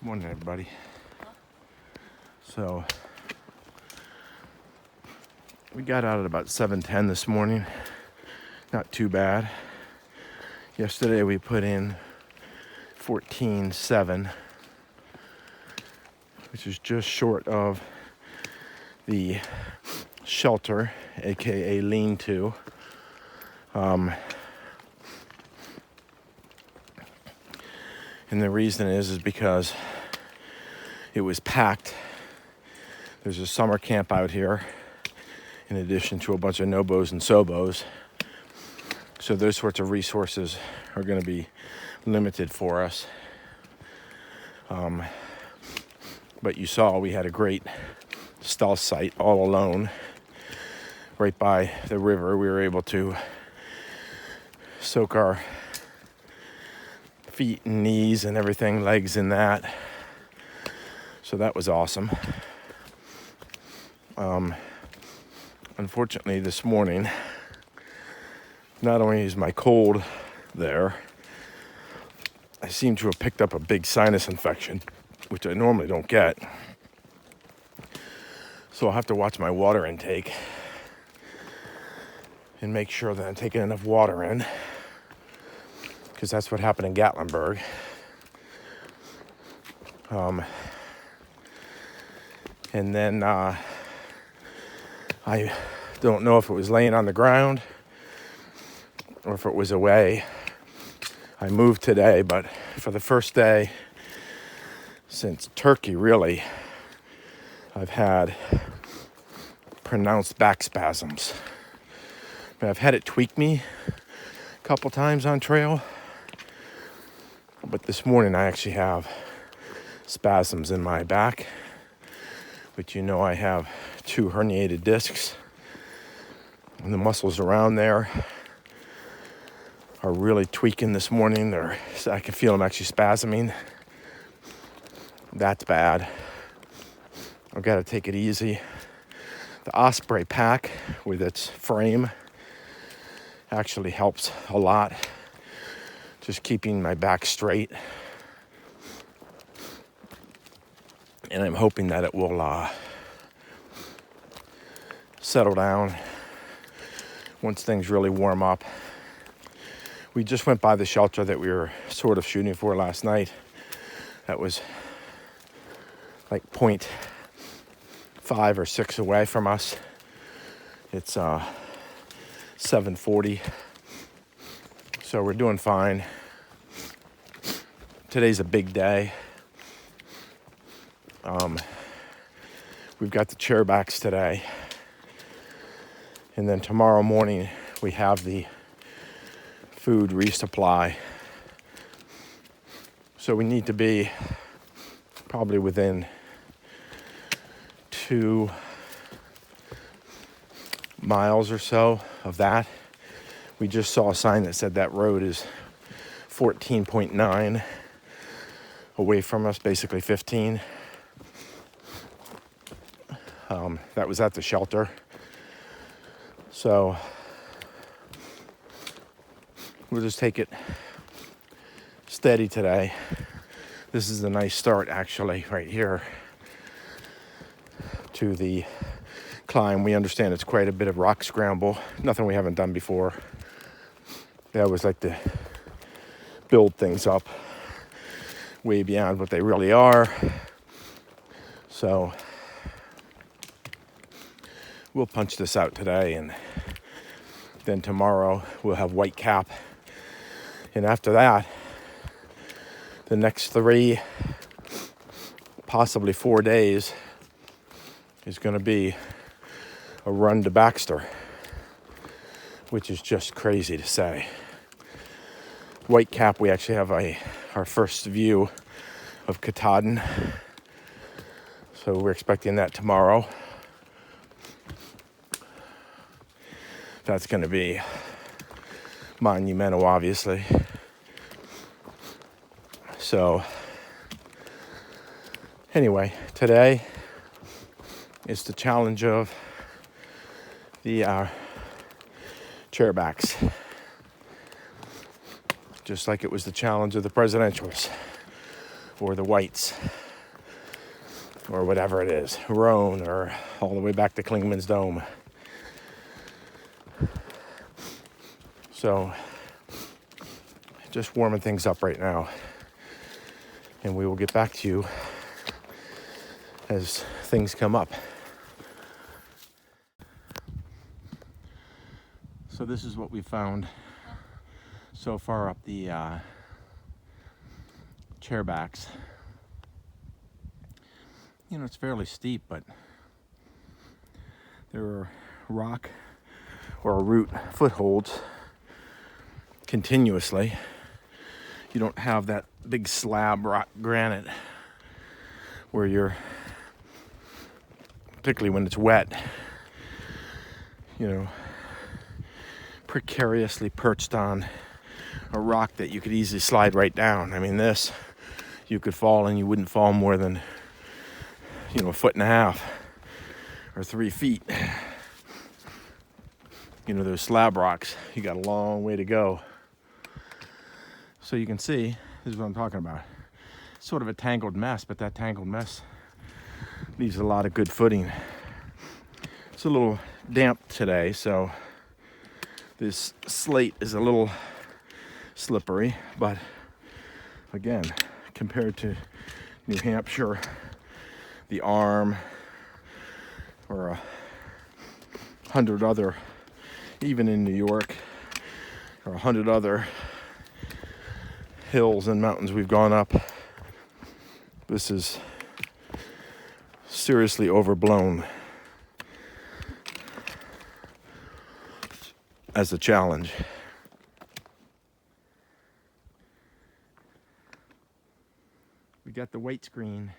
Morning, everybody. So we got out at about 7:10 this morning. Not too bad. Yesterday we put in 14.7, which is just short of the shelter, aka lean-to. And the reason is because it was packed. There's a summer camp out here, in addition to a bunch of nobos and sobos. So those sorts of resources are going to be limited for us. But you saw we had a great stealth site all alone, right by the river. We were able to soak our feet and knees and everything, legs in that. So that was awesome. Unfortunately, this morning, not only is my cold there, I seem to have picked up a big sinus infection, which I normally don't get. So I'll have to watch my water intake and make sure that I'm taking enough water in, because that's what happened in Gatlinburg. And then I don't know if it was laying on the ground or if it was away. I moved today, but for the first day since Turkey, really, I've had pronounced back spasms. I've had it tweak me a couple times on trail, but this morning I actually have spasms in my back, which you know I have 2 herniated discs, and the muscles around there are really tweaking this morning. I can feel them actually spasming. That's bad. I've got to take it easy. The Osprey pack with its frame actually helps a lot, just keeping my back straight. And I'm hoping that it will settle down once things really warm up. We just went by the shelter that we were sort of shooting for last night. That was like 0.5 or 6 away from us. It's 7:40, so we're doing fine. Today's a big day. We've got the chairbacks today, and then tomorrow morning we have the food resupply. So we need to be probably within 2 miles or so of that. We just saw a sign that said that road is 14.9 away from us, basically 15. That was at the shelter. So we'll just take it steady today. This is a nice start, actually, right here to the climb. We understand it's quite a bit of rock scramble. Nothing we haven't done before. I always like to build things up way beyond what they really are. So we'll punch this out today, and then tomorrow we'll have white cap. And after that, the next 3, possibly 4 days is going to be a run to Baxter, which is just crazy to say. White cap, we actually have our first view of Katahdin, so we're expecting that tomorrow. That's going to be monumental, obviously. So anyway, today is the challenge of the chairbacks, just like it was the challenge of the presidentials or the whites. or whatever it is, Roan, or all the way back to Klingman's Dome. So just warming things up right now, and we will get back to you as things come up. So this is what we found so far up the chairbacks. You know, it's fairly steep, but there are rock or root footholds continuously. You don't have that big slab rock granite where you're, particularly when it's wet, you know, precariously perched on a rock that you could easily slide right down. I mean, this, you could fall and you wouldn't fall more than, you know, 1.5 feet or 3 feet. You know, those slab rocks, you got a long way to go. So you can see, this is what I'm talking about. It's sort of a tangled mess, but that tangled mess leaves a lot of good footing. It's a little damp today, so this slate is a little slippery, but again, compared to New Hampshire, the Arm, or 100 other, even in New York, or 100 other hills and mountains we've gone up, this is seriously overblown as a challenge. We got the weight screen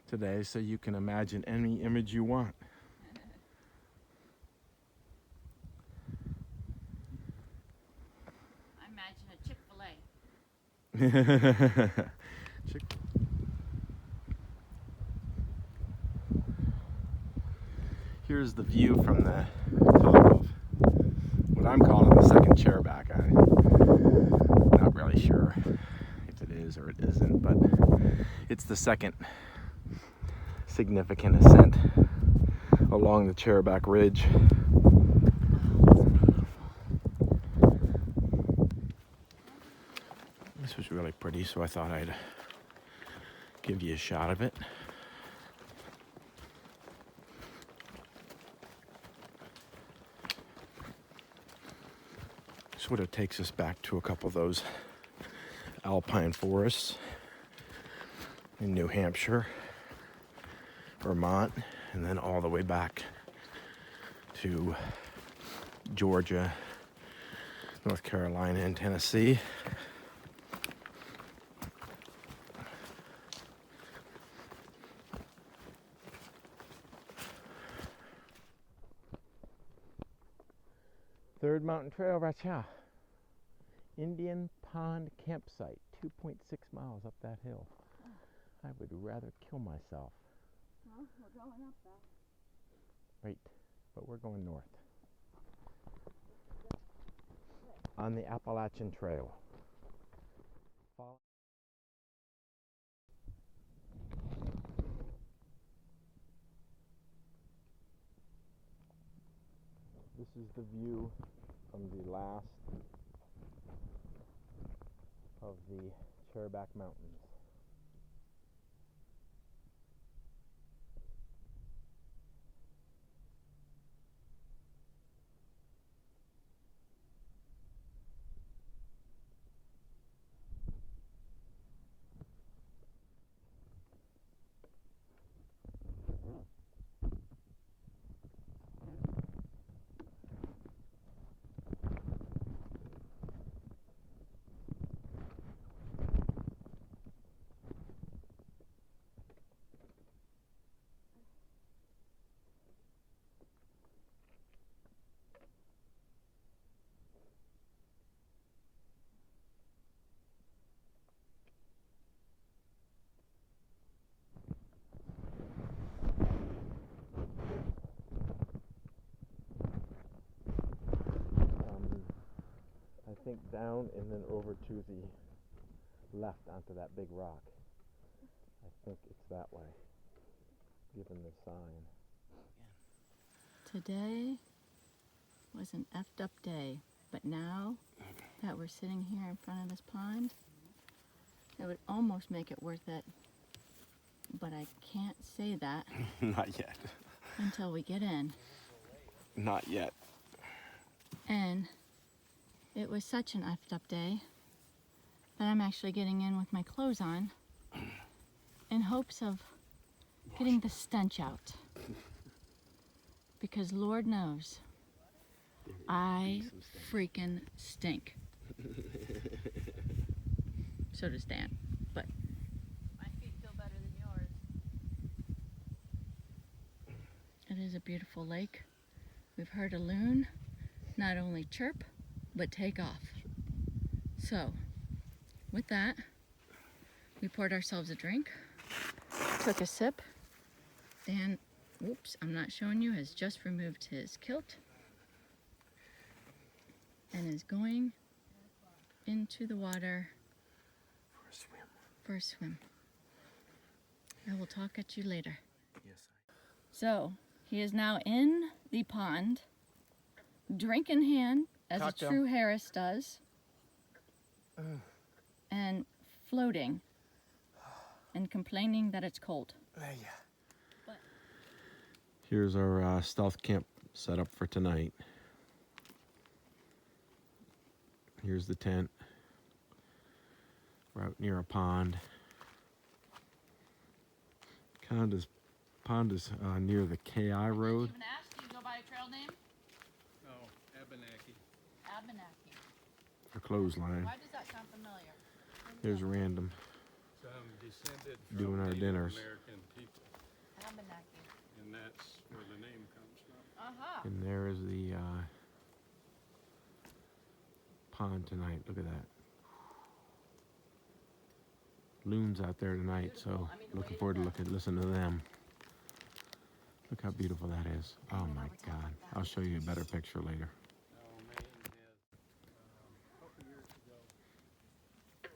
today, so you can imagine any image you want. I imagine a Chick-fil-A. Here's the view from the top of what I'm calling the second chairback. I'm not really sure if it is or it isn't, but it's the second significant ascent along the chairback ridge. This was really pretty, so I thought I'd give you a shot of it. Sort of takes us back to a couple of those alpine forests in New Hampshire, Vermont, and then all the way back to Georgia, North Carolina, and Tennessee. Third mountain trail right here. Indian Pond Campsite, 2.6 miles up that hill. I would rather kill myself. Well, we're going up though. Right, but we're going north. On the Appalachian Trail. This is the view from the last of the Chairback Mountains. I think down and then over to the left onto that big rock. I think it's that way. giving the sign. Today was an effed up day, but now that we're sitting here in front of this pond, it would almost make it worth it. But I can't say that Not yet. until we get in. Not yet. And it was such an effed up day that I'm actually getting in with my clothes on in hopes of getting the stench out. Because Lord knows, I freaking stink. So does Dan, but My feet feel better than yours. it is a beautiful lake. We've heard a loon not only chirp, but take off. So, with that, we poured ourselves a drink, took a sip. Dan, oops, I'm not showing you, has just removed his kilt and is going into the water For a swim. for a swim. I will talk at you later. Yes. So, he is now in the pond, drink in hand, as Cocktail. a true Harris does, and floating and complaining that it's cold. But Here's our stealth camp setup for tonight. Here's the tent. We're out near a pond. Pond is near the KI road. Even asked, do you go by a trail name? Oh, Abenaki. Abenaki. A clothesline. Why does that sound familiar? There's random. So I'm descended from Doing our Native dinners. American people, Abenaki. and that's where the name comes from. Uh-huh. And there is the pond tonight. Look at that. Loons out there tonight, so looking forward to listening to them. Look how beautiful that is. Oh my God. I'll show you a better picture later. Now, Maine has, a couple years ago,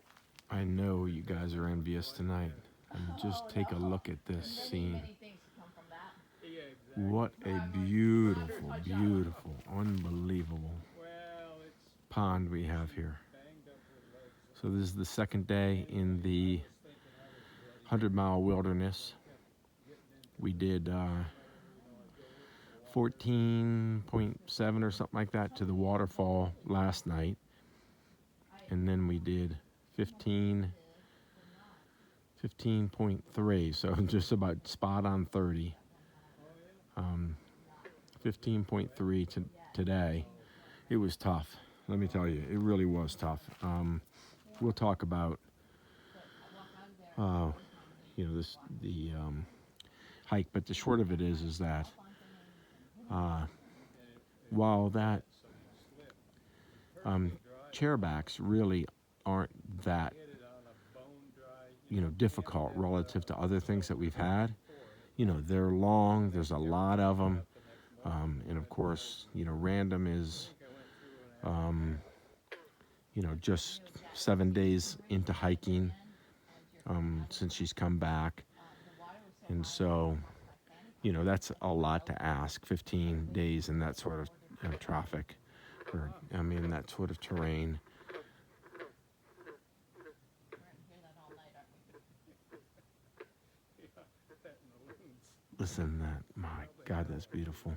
I know you guys are envious tonight. And just take a look at this scene. Many things come from that. yeah, exactly. What a beautiful, beautiful, unbelievable Well, it's pond we have here. banged up with legs. So this is the second day in the 100-mile wilderness. We did 14.7 or something like that to the waterfall last night. And then we did 15.3, so just about spot on 30. 15.3 today. It was tough. Let me tell you, it really was tough. We'll talk about the hike, but the short of it is that while that chairbacks really aren't that difficult relative to other things that we've had, they're long. There's a lot of them, and of course, random is just 7 days into hiking since she's come back. And so, that's a lot to ask, 15 days in that sort of traffic, or, that sort of terrain. Listen to that. My God, that's beautiful.